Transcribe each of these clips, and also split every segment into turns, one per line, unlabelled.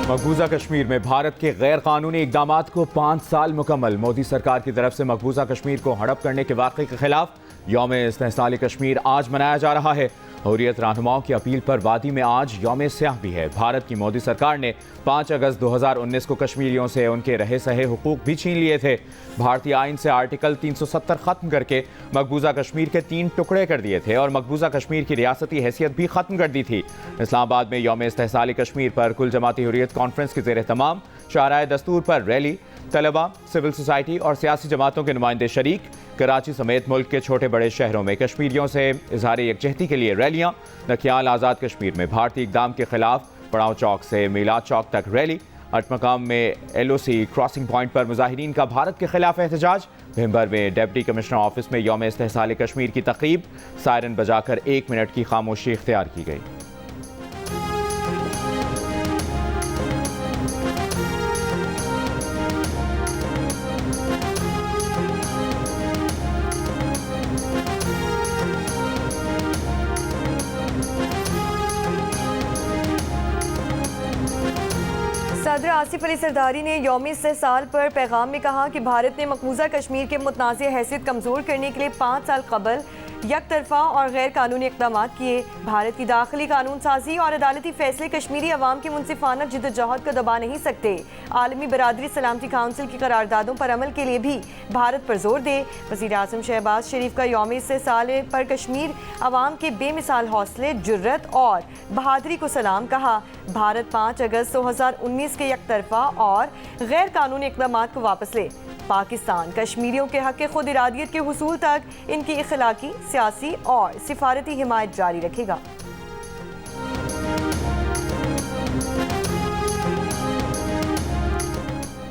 मकबूजा कश्मीर में भारत के गैर कानूनी इकदाम को 5 साल मुकम्मल। मोदी सरकार की तरफ से मकबूजा कश्मीर को हड़प करने के वाक़े के खिलाफ यौम इस्तेहसाल कश्मीर आज मनाया जा रहा है। हुर्रियत रहनुमाओं की अपील पर वादी में आज यौम स्याह भी है। भारत की मोदी सरकार ने 5 अगस्त 2019 को कश्मीरियों से उनके रहे सहे हुकूक भी छीन लिए थे। भारतीय आइन से आर्टिकल 370 खत्म करके मकबूजा कश्मीर के 3 टुकड़े कर दिए थे और मकबूजा कश्मीर की रियासती हैसियत भी खत्म कर दी थी। इस्लामाबाद में यौम इस्तेहसाल कश्मीर पर कुल जमाती हुर्रियत कॉन्फ्रेंस के ज़ेर तमाम शाहराए दस्तूर पर रैली, तलबा, सिविल सोसाइटी और सियासी जमातों के नुमाइंदे शरीक। कराची समेत मुल्क के छोटे बड़े शहरों में कश्मीरियों से इजहार यकजहती के लिए रैलियां। नखियाल आज़ाद कश्मीर में भारतीय इक़दाम के खिलाफ पड़ाव चौक से मीलाद चौक तक रैली। अटमकाम में LOC क्रॉसिंग पॉइंट पर मुजाहिरीन का भारत के खिलाफ एहतजाज। भिम्बर में डिप्टी कमिश्नर ऑफिस में यौम इस्तेहसाल कश्मीर की तक़रीब। सायरन बजाकर 1 मिनट की खामोशी इख्तियार की गई।
सदर आसिफ अली सरदारी ने यौम इस्तेहसाल पर पैगाम में कहा कि भारत ने मकबूजा कश्मीर के मुतनाज़ हैसियत कमज़ोर करने के लिए 5 साल कबल यक तरफा और गैर कानूनी इक़दाम किए। भारत की दाखिली कानून साजी और अदालती फैसले कश्मीरी अवाम की मुनसिफाना जिद्दोजहद को दबा नहीं सकते। आलमी बरादरी सलामती काउंसिल की करारदादों पर अमल के लिए भी भारत पर जोर दे। वज़ीर आज़म शहबाज शरीफ का यौम इस्तेहसाल पर कश्मीर अवाम के बेमिसाल हौसले, जुर्रत और बहादुरी को सलाम कहा। भारत 5 अगस्त 2019 के यक तरफा और गैर कानूनी इक़दाम को वापस ले। पाकिस्तान कश्मीरियों के हक़ खुद इरादियत के हुसूल तक इनकी इखलाकी, सियासी और सिफारती हिमायत जारी रखेगा।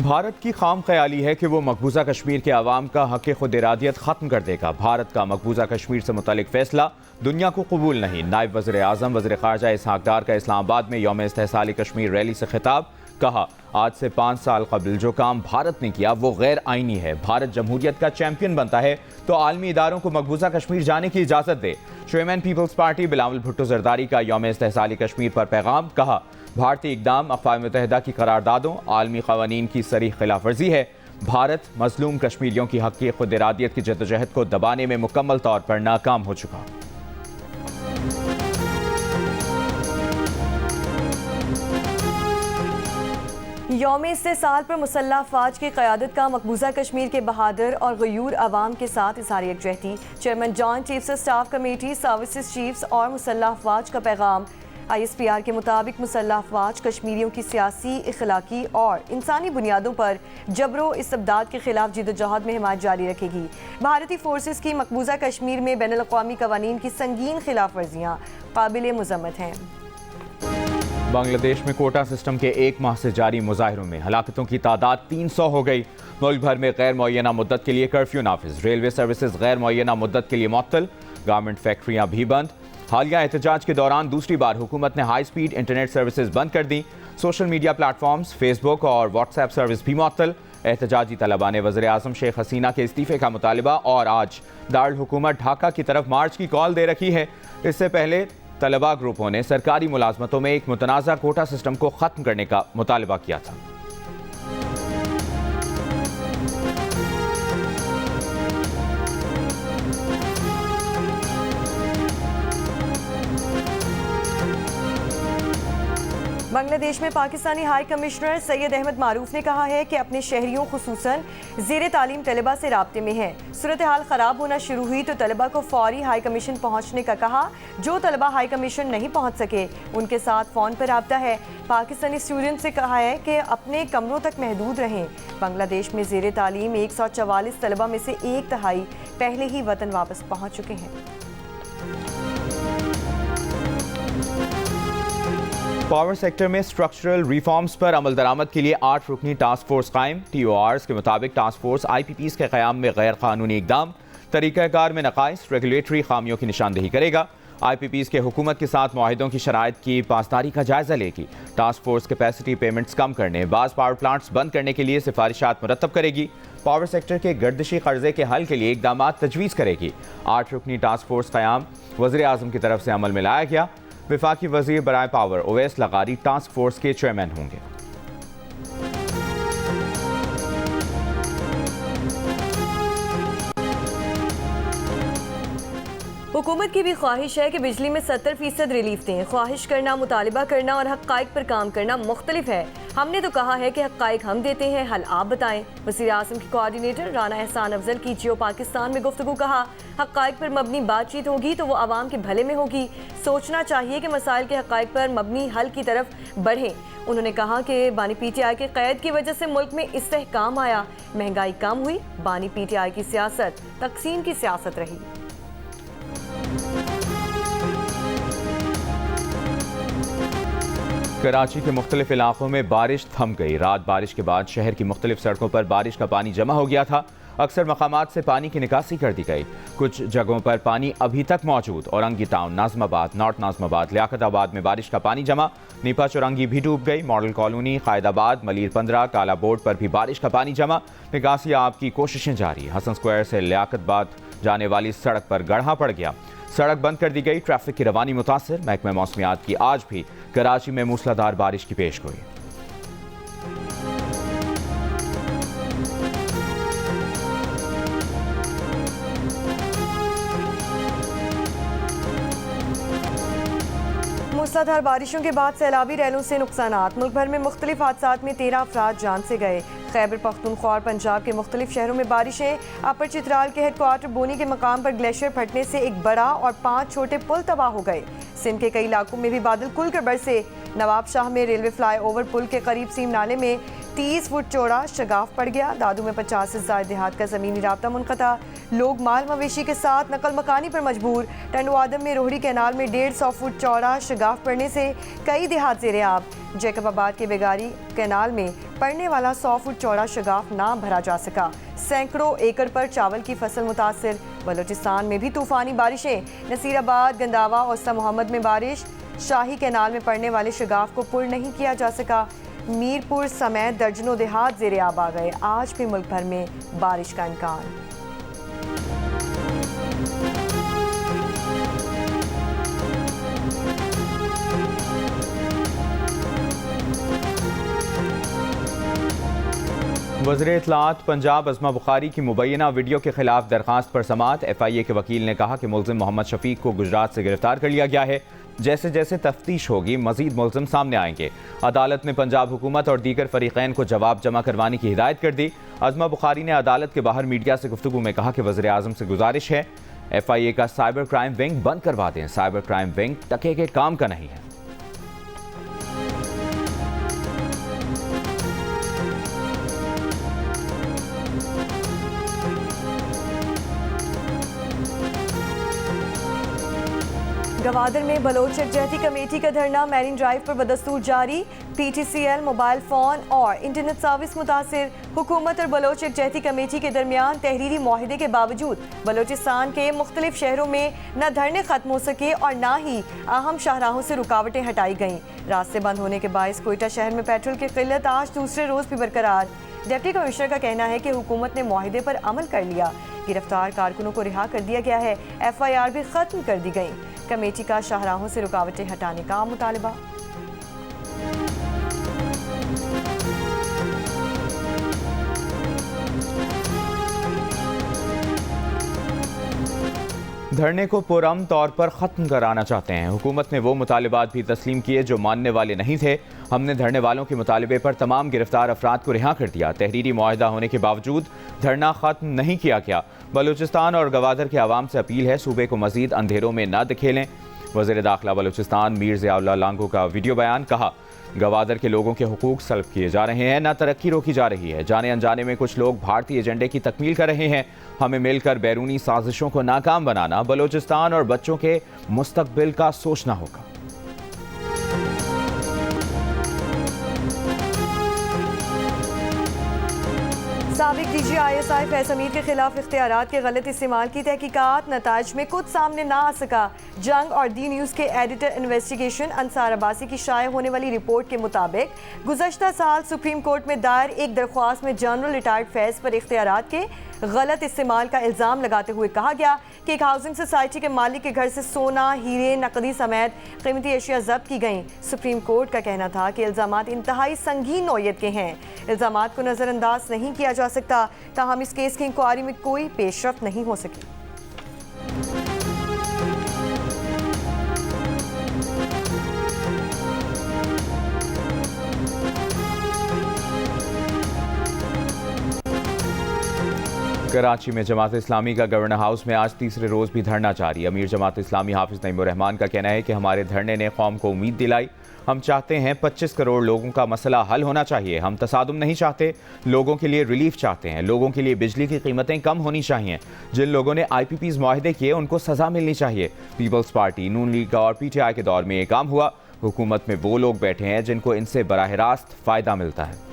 भारत की खाम ख्याली है कि वो मकबूजा कश्मीर के अवाम का हक़ खुद इरादियत ख़त्म कर देगा। भारत का मकबूजा कश्मीर से मुतल्लिक़ फैसला दुनिया को कबूल नहीं। नायब वज़ीर आज़म वज़ीर ख़ारजा इसहाक़ डार का इस्लामाबाद में यौम इस्तेहसाल कश्मीर रैली से खिताब। कहा, आज से 5 साल कबल जो काम भारत ने किया वो गैर आइनी है। भारत जमहूरियत का चैंपियन बनता है तो आलमी इदारों को मकबूजा कश्मीर जाने की इजाज़त दे। Chairman Peoples Party Bilawal Bhutto Zardari का यौम इस्तेहसाल कश्मीर पर पैगाम। कहा, भारतीय इक़दाम अक़वाम मुत्तहिदा की करारदादों, आलमी क़वानीन की सरीह खिलाफ वर्जी है। भारत मज़लूम कश्मीरियों की हक़ खुद इरादियत की जद्दोजहद को दबाने में मुकम्मल तौर पर नाकाम हो चुका।
यौम इस्तेहसाल पर मुसल्लह अफ़वाज की क़यादत का मकबूजा कश्मीर के बहादुर और गयूर अवाम के साथ इज़हार यकजहती। Chairman joint chiefs of staff committee, services chiefs और मुसल्लह अफ़वाज का पैगाम। ISPR के मुताबिक मुसल्लह अफ़वाज कश्मीरियों की सियासी, इखलाकी और इंसानी बुनियादों पर जबरो इस्तबदाद के खिलाफ जिद्दोजहद में हिमायत जारी रखेगी। भारतीय फोर्सेस की मकबूजा कश्मीर में बैनुल अक़वामी क़वानीन की संगीन खिलाफ वर्जियाँ काबिल मज़म्मत हैं।
बांग्लादेश में कोटा सिस्टम के 1 माह से जारी मुजाहिरों में हलाकतों की तादाद 300 हो गई। मुल्क भर में गैर मुअय्यना मुद्दत के लिए कर्फ्यू नाफिज। रेलवे सर्विसेज गैर मुअय्यना मुद्दत के लिए मुअत्तल। गारमेंट फैक्ट्रियां भी बंद। हालिया एहतजाज के दौरान दूसरी बार हुकूमत ने हाई स्पीड इंटरनेट सर्विसेज बंद कर दी। सोशल मीडिया प्लेटफॉर्म्स, फेसबुक और व्हाट्सएप सर्विस भी मुअत्तल। एहतजाजी तलबा ने वज़ीर आज़म शेख हसीना के इस्तीफ़े का मुतालबा और आज दारुल हुकूमत ढाका की तरफ मार्च की कॉल दे रखी है। इससे पहले तलबा ग्रुपों ने सरकारी मुलाजमतों में एक मुतनाज़ा कोटा सिस्टम को ख़त्म करने का मुतालबा किया था।
बांग्लादेश में पाकिस्तानी हाई कमिश्नर सैयद अहमद मारूफ ने कहा है कि अपने शहरियों खुसूसन ज़ेर तालीम तलबा से राब्ते में है। सूरत हाल ख़राब होना शुरू हुई तो तलबा को फौरी हाई कमीशन पहुँचने का कहा। जो तलबा हाई कमीशन नहीं पहुँच सके उनके साथ फ़ोन पर राब्ता है। पाकिस्तानी स्टूडेंट से कहा है कि अपने कमरों तक महदूद रहें। बांग्लादेश में ज़ेर तालीम 144 तलबा में से 1/3 पहले ही वतन वापस पहुँच चुके हैं।
पावर सेक्टर में स्ट्रक्चरल रिफॉर्म्स पर अमल दरामद के लिए 8 रुकनी टास्क फोर्स कायम। TORs के मुताबिक टास्क फोर्स IPPs के क़याम में गैर कानूनी इक़दाम, तरीक़ाकार में नक़ाइस, रेगुलेटरी खामियों की निशानदेही करेगा। IPPs के हुकूमत के साथ मुआहिदों की शराइत की पासदारी का जायज़ा लेगी। टास्क फोर्स कैपेसिटी पेमेंट्स कम करने, बाज़ पावर प्लांट्स बंद करने के लिए सिफारिशात मुरतब करेगी। पावर सेक्टर के गर्दिशी कर्जे के हल के लिए इक़दाम तजवीज़ करेगी। 8 रुकनी टास्क फोर्स क़याम वज़ीर आज़म की तरफ से अमल में लाया गया। वफाकी वज़ीर बराए पावर ओवैस लगारी टास्क फोर्स के चेयरमैन होंगे।
हुकूमत की भी ख्वाहिश है कि बिजली में 70% रिलीफ दें। ख्वाहिश करना, मुतालिबा करना और हक़ाइक़ पर काम करना मुख्तलिफ है। हमने तो कहा है कि हक़ाइक़ हम देते हैं, हल आप बताएं। वज़ीर आज़म के कोऑर्डिनेटर राना एहसान अफजल की जियो पाकिस्तान में गुफ्तगू। कहा, हक़ाइक़ पर मबनी बातचीत होगी तो वो आवाम के भले में होगी। सोचना चाहिए कि मसाइल के हक़ाइक़ पर मबनी हल की तरफ बढ़ें। उन्होंने कहा कि बानी PTI के क़ैद की वजह से मुल्क में इस्तेहकाम आया, महंगाई कम हुई। बानी PTI की सियासत तक़सीम की सियासत रही।
कराची के मुख्तलिफ इलाकों में बारिश थम गई। रात बारिश के बाद शहर की मुख्तलिफ सड़कों पर बारिश का पानी जमा हो गया था। अक्सर मकामात से पानी की निकासी कर दी गई। कुछ जगहों पर पानी अभी तक मौजूद। औरंगी टाउन, नाज़माबाद, नॉर्थ नाज़माबाद, लियाकताबाद में बारिश का पानी जमा। नीपा चौरंगी भी डूब गई। मॉडल कॉलोनी, कायदाबाद, मलीर 15, काला बोर्ड पर भी बारिश का पानी जमा। निकासी आप की कोशिशें जारी। हसन स्क्वायर से लियाकताबाद जाने वाली सड़क पर गड्ढा पड़ गया। सड़क बंद कर दी गई। ट्रैफिक की रवानी मुतासिर। महकमा मौसमियात की आज भी कराची में मूसलाधार बारिश की पेशगोई।
मूसलाधार बारिशों के बाद सैलाबी रैलों से नुकसानात। मुल्क भर में मुख्तलिफ हादसात में 13 अफराद जान से गए। खैबर पख्तूनख्वा और पंजाब के मुख्तलिफ शहरों में बारिशें। अपर चित्राल के हेडक्वार्टर बोनी के मकाम पर ग्लेशियर फटने से एक बड़ा और 5 छोटे पुल तबाह हो गए। सिंध के कई इलाकों में भी बादल खुल कर बरसे। नवाब शाह में रेलवे फ्लाई ओवर पुल के करीब सीम नाले में 30 फुट चौड़ा शगाफ पड़ गया। दादू में 50 से ज़ायद देहात का ज़मीनी राब्ता मुनक़ता। लोग माल मवेशी के साथ नकल मकानी पर मजबूर। टंडवादम में रोहड़ी कैनाल में 150 फुट चौड़ा शगाफ पड़ने से कई देहात ज़ेरे आब। जैकबाबाद के बेगारी कैनाल में पड़ने वाला 100 फुट चौड़ा शगाफ ना भरा जा सका। सैकड़ों एकड़ पर चावल की फसल मुतासिर। बलोचिस्तान में भी तूफानी बारिशें। नसीराबाद, गंदावा और उस्ता मोहम्मद में बारिश। शाही कैनाल में पड़ने वाले शगाफ को पुल नहीं किया जा सका। मीरपुर समेत दर्जनों देहात ज़ेरे आब आ गए। आज भी मुल्क भर में बारिश का इम्कान।
वज़ीर इत्तलाआत पंजाब अज़मा बुखारी की मुबैना वीडियो के खिलाफ दरख्वास्त पर समाअत। FIA के वकील ने कहा कि मुल्ज़िम मोहम्मद शफीक को गुजरात से गिरफ्तार कर लिया गया है। जैसे जैसे तफ्तीश होगी मज़ीद मुल्ज़िम सामने आएंगे। अदालत ने पंजाब हुकूमत और दीगर फरीक़ैन को जवाब जमा करवाने की हिदायत कर दी। अज़मा बुखारी ने अदालत के बाहर मीडिया से गुफ्तगू में कहा कि वज़ीर आज़म से गुजारिश है FIA का साइबर क्राइम विंग बंद करवा दें। साइबर क्राइम विंग टके के काम का नहीं है।
गवादर में बलोच यकजहती कमेटी का धरना। मैरीन ड्राइव पर बदस्तूर जारी। PTCL मोबाइल फ़ोन और इंटरनेट सर्विस मुतासिर। हुकूमत और बलोच यकजहती कमेटी के दरमियान तहरीरी मुआहिदे के बावजूद बलोचिस्तान के मुख्तलिफ शहरों में न धरने खत्म हो सके और न ही अहम शाहराहों से रुकावटें हटाई गईं। रास्ते बंद होने के बायस कोयटा शहर में पेट्रोल की किल्लत आज दूसरे रोज़ भी बरकरार। डिप्टी कमिश्नर का कहना है कि हुकूमत ने मुआहिदे पर अमल कर लिया। गिरफ्तार कारकुनों को रिहा कर दिया गया है। FIR भी खत्म कर दी गई। कमेटी का शाहराहों से रुकावटें हटाने का मुतालबा।
धरने को पुरअमन तौर पर ख़त्म कराना चाहते हैं। हुकूमत ने वो मुतालिबात भी तस्लीम किए जो मानने वाले नहीं थे। हमने धरने वालों के मुतालिबे पर तमाम गिरफ्तार अफराद को रिहा कर दिया। तहरीरी मुआहिदा होने के बावजूद धरना ख़त्म नहीं किया गया। बलूचिस्तान और गवादर के आवाम से अपील है सूबे को मजीद अंधेरों में न धकेलें। वज़ीर दाखिला बलूचिस्तान मीर ज़ियाउल्लाह लांगो का वीडियो बयान। कहा, गवादर के लोगों के हुकूक सल्ब किए जा रहे हैं, न तरक्की रोकी जा रही है। जाने अनजाने में कुछ लोग भारतीय एजेंडे की तकमील कर रहे हैं। हमें मिलकर बैरूनी साजिशों को नाकाम बनाना, बलूचिस्तान और बच्चों के मुस्तकबिल का सोचना होगा।
साबिक DG ISI फैज़ हमीद के खिलाफ इख्तियारात के गलत इस्तेमाल की तहकीकात। नताइज में कुछ सामने ना आ सका। जंग और दी न्यूज़ के एडिटर इन्वेस्टिगेशन अंसार अब्बासी की शाया होने वाली रिपोर्ट के मुताबिक गुज़श्ता साल सुप्रीम कोर्ट में दायर एक दरख्वास्त में जनरल रिटायर्ड फैज़ पर इख्तियारात के गलत इस्तेमाल का इल्ज़ाम लगाते हुए कहा गया कि एक हाउसिंग सोसाइटी के मालिक के घर से सोना, हीरे, नकदी समेत कीमती अशिया जब्त की गईं। सुप्रीम कोर्ट का कहना था कि इल्ज़ामात इंतहाई संगीन नौयत के हैं। इल्ज़ामात को नज़रअंदाज नहीं किया जा सकता। ताहम इस केस की इंक्वायरी में कोई पेशरफ्त नहीं हो सकी।
कराची में जमात इस्लामी का गवर्नर हाउस में आज तीसरे रोज भी धरना जारी। अमीर जमात इस्लामी हाफिज नईमुर रहमान का कहना है कि हमारे धरने ने कौम को उम्मीद दिलाई। हम चाहते हैं 25 करोड़ लोगों का मसला हल होना चाहिए। हम तसादुम नहीं चाहते, लोगों के लिए रिलीफ चाहते हैं। लोगों के लिए बिजली की कीमतें कम होनी चाहिए। जिन लोगों ने IPPs मुआहदे किए उनको सजा मिलनी चाहिए। पीपल्स पार्टी, नून लीग और PTI के दौर में ये काम हुआ। हुकूमत में वो लोग बैठे हैं जिनको इनसे बराह रास्त फ़ायदा मिलता है।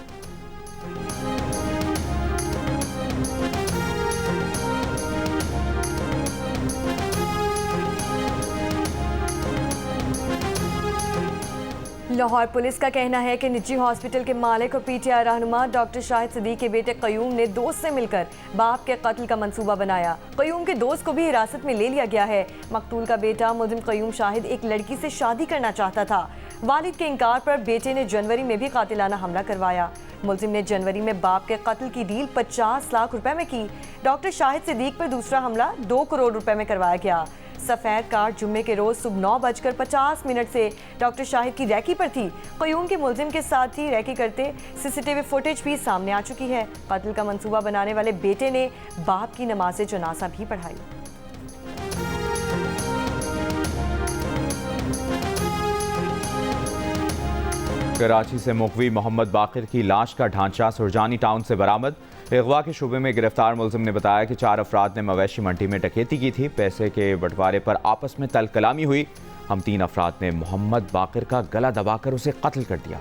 लाहौर पुलिस का कहना है कि निजी हॉस्पिटल के मालिक और PTI रहनुमा डॉक्टर शाहिद सिद्दीक के बेटे कयूम ने दोस्त से मिलकर बाप के कत्ल का मंसूबा बनाया। कयूम के दोस्त को भी हिरासत में ले लिया गया है। मकतूल का बेटा मुल्जिम कयूम शाहिद एक लड़की से शादी करना चाहता था। वालिद के इनकार पर बेटे ने जनवरी में भी कातिलाना हमला करवाया। मुल्जिम ने जनवरी में बाप के कत्ल की डील 50 लाख रुपए में की। डॉक्टर शाहिद सिद्दीक पर दूसरा हमला 2 करोड़ रुपए में करवाया गया। सफ़ेद कार जुम्मे के रोज सुबह 9:50 से डॉक्टर शाहिद की रैकी पर थी। कयूम के मुल्जिम के साथ ही रैकी करते CCTV फुटेज भी सामने आ चुकी है। कत्ल का मंसूबा बनाने वाले बेटे ने बाप की नमाज जनाजा भी पढ़ाई।
कराची से मुखवी मोहम्मद बाकिर की लाश का ढांचा सुरजानी टाउन से बरामद। अगवा के शुबे में गिरफ्तार मुल्जिम ने बताया कि 4 अफराद ने मवेशी मंडी में डकैती की थी। पैसे के बंटवारे पर आपस में तलकलामी हुई। हम 3 अफराद ने मोहम्मद बाकिर का गला दबाकर उसे कत्ल कर दिया।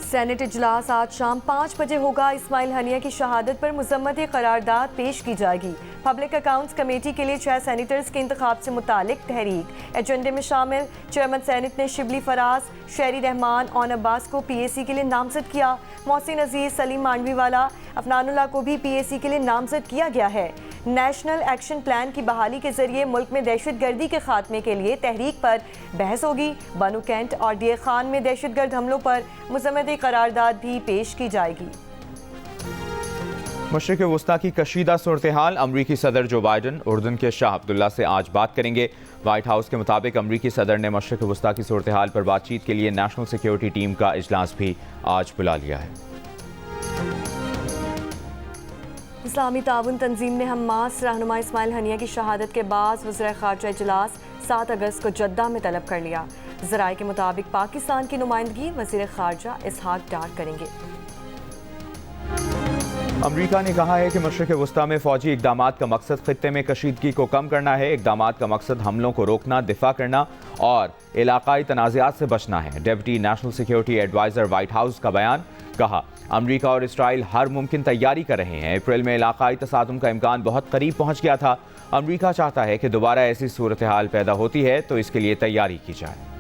सेनेट इजलास आज शाम 5 बजे होगा। इस्माइल हनिया की शहादत पर मुजम्मती करारदाद पेश की जाएगी। पब्लिक अकाउंट्स कमेटी के लिए 6 सेनेटर्स के इंतखाब से मुतालिक तहरीक। एजेंडे में शामिल चेयरमैन सेनेट ने शिबली फराज, शहरी रहमान और अब्बास को PAC के लिए नामजद किया। मोहसिन अजीज, सलीम मांडवीवाला, अफनानुल्लाह को भी PAC के लिए नामजद किया गया है। नेशनल एक्शन प्लान की बहाली के जरिए मुल्क में दहशतगर्दी के खात्मे के लिए तहरीक पर बहस होगी। बानू कैंट और DA खान में दहशतगर्द हमलों पर मुजम्मती करारदाद भी पेश की जाएगी।
मशरिक़ वस्ता की कशीदा सूरत हाल। अमरीकी सदर जो बाइडन उर्दन के शाह अब्दुल्ला से आज बात करेंगे। व्हाइट हाउस के मुताबिक अमरीकी सदर ने मशरिक़ वस्ता की सूरत हाल पर बातचीत के लिए नेशनल सिक्योरिटी टीम का इजलास भी आज बुला लिया है।
इस्लामी ताउन तंजीम ने हमास रहनुमा इस्माइल हनिया की शहादत के बाद वज़ीर ख़ारजा इजलास 7 अगस्त को जद्दा में तलब कर लिया। ज़राए के मुताबिक पाकिस्तान की नुमाइंदगी वज़ीर ख़ारजा इसहाक डार करेंगे।
अमरीका ने कहा है कि मशरिक़ वस्ता में फ़ौजी इक़दामात का मकसद ख़ित्ते में कशीदगी को कम करना है। इक़दामात का मकसद हमलों को रोकना, दिफा करना और इलाक़ाई तनाज़ात से बचना है। Deputy national security adviser White House का बयान। कहा, अमरीका और इसराइल हर मुमकिन तैयारी कर रहे हैं। अप्रैल में इलाक़ाई तसादुम का इम्कान बहुत करीब पहुँच गया था। अमरीका चाहता है कि दोबारा ऐसी सूरत हाल पैदा होती है तो इसके लिए तैयारी की जाए।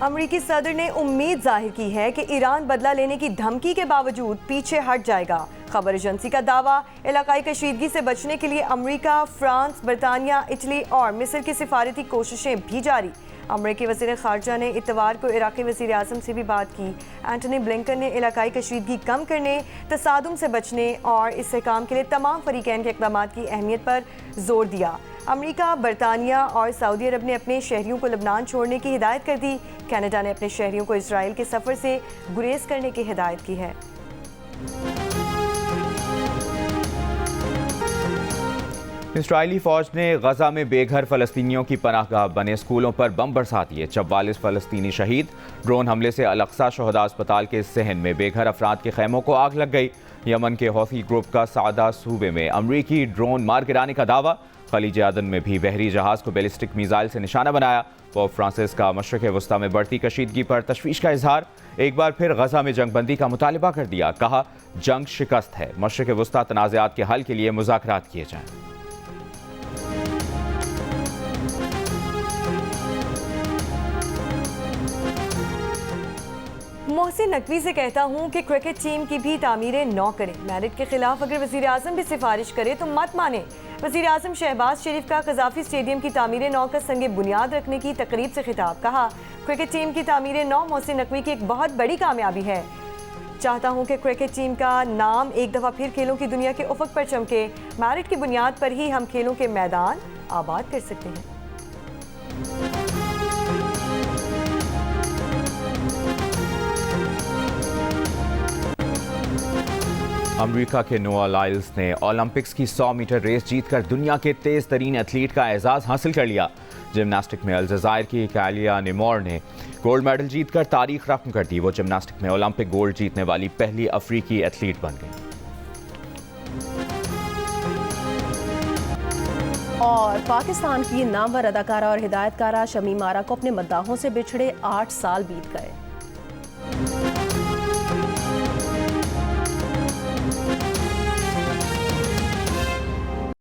अमरीकी सदर ने उम्मीद जाहिर की है कि ईरान बदला लेने की धमकी के बावजूद पीछे हट जाएगा। खबर एजेंसी का दावा, इलाकाई कशीदगी से बचने के लिए अमरीका, फ्रांस, बरतानिया, इटली और मिस्र की सिफारती कोशिशें भी जारी। अमरीकी वज़ीर ख़ारजा ने इतवार को इराक़ी वज़ीर आज़म से भी बात की। एंटनी ब्लिंकन ने इलाकाई कशीदगी कम करने, तसादुम से बचने और इस्तेहकाम के लिए तमाम फ़रीक़ैन के इक़दामात की अहमियत पर जोर दिया। अमरीका, बरतानिया और सऊदी अरब ने अपने शहरियों को लबनान छोड़ने की हिदायत कर दी। कनाडा ने अपने शहरियों को इसराइल के सफ़र से गुरेज करने की हिदायत की है।
इसराइली फ़ौज ने गजा में बेघर फ़लस्तीनियों की पनाहगाह बने स्कूलों पर बम बरसा दिए। 44 फ़लस्तीनी शहीद। ड्रोन हमले से अल-अक़सा शहदा अस्पताल के सहन में बेघर अफराद के खैमों को आग लग गई। यमन के हौथी ग्रुप का सादा सूबे में अमरीकी ड्रोन मार गिराने का दावा। खलीज अदन में भी बहरी जहाज़ को बैलिस्टिक मिसाइल से निशाना बनाया। पोप फ्रांसिस का मशरिक़ वस्ता में बढ़ती कशीदगी पर तशवीश का इजहार। एक बार फिर गजा में जंगबंदी का मुतालिबा कर दिया। कहा, जंग शिकस्त है। मशरिक़ वस्ता तनाज़ात के हल के लिए मुज़ाकरात किए जाएं।
मोहसिन नकवी से कहता हूँ कि क्रिकेट टीम की भी तामीरें नौ करें। मेरिट के खिलाफ अगर वज़ीर आज़म भी सिफारिश करे तो मत माने। वज़ीर आज़म शहबाज शरीफ का क़ज़ाफ़ी स्टेडियम की तामीरें नौ का संगे बुनियाद रखने की तकरीब से खिताब। कहा, क्रिकेट टीम की तामीरें नौ मोहसिन नकवी की एक बहुत बड़ी कामयाबी है। चाहता हूं कि क्रिकेट टीम का नाम एक दफ़ा फिर खेलों की दुनिया के उफक पर चमके। मेरिट की बुनियाद पर ही हम खेलों के मैदान आबाद कर सकते हैं।
अमेरिका के नोआ लाइल्स ने ओलंपिक्स की 100 मीटर रेस जीतकर दुनिया के तेज तरीन एथलीट का एजाज हासिल कर लिया। जिमनास्टिक में अल्जायर की कालिया निमोर ने गोल्ड मेडल जीतकर तारीख रकम कर दी। वो जिमनास्टिक में ओलंपिक गोल्ड जीतने वाली पहली अफ्रीकी एथलीट बन गई।
और पाकिस्तान की नामवर अदाकारा और हिदायतकारा शमीम आरा को अपने मद्दाहों से बिछड़े 8 साल बीत गए।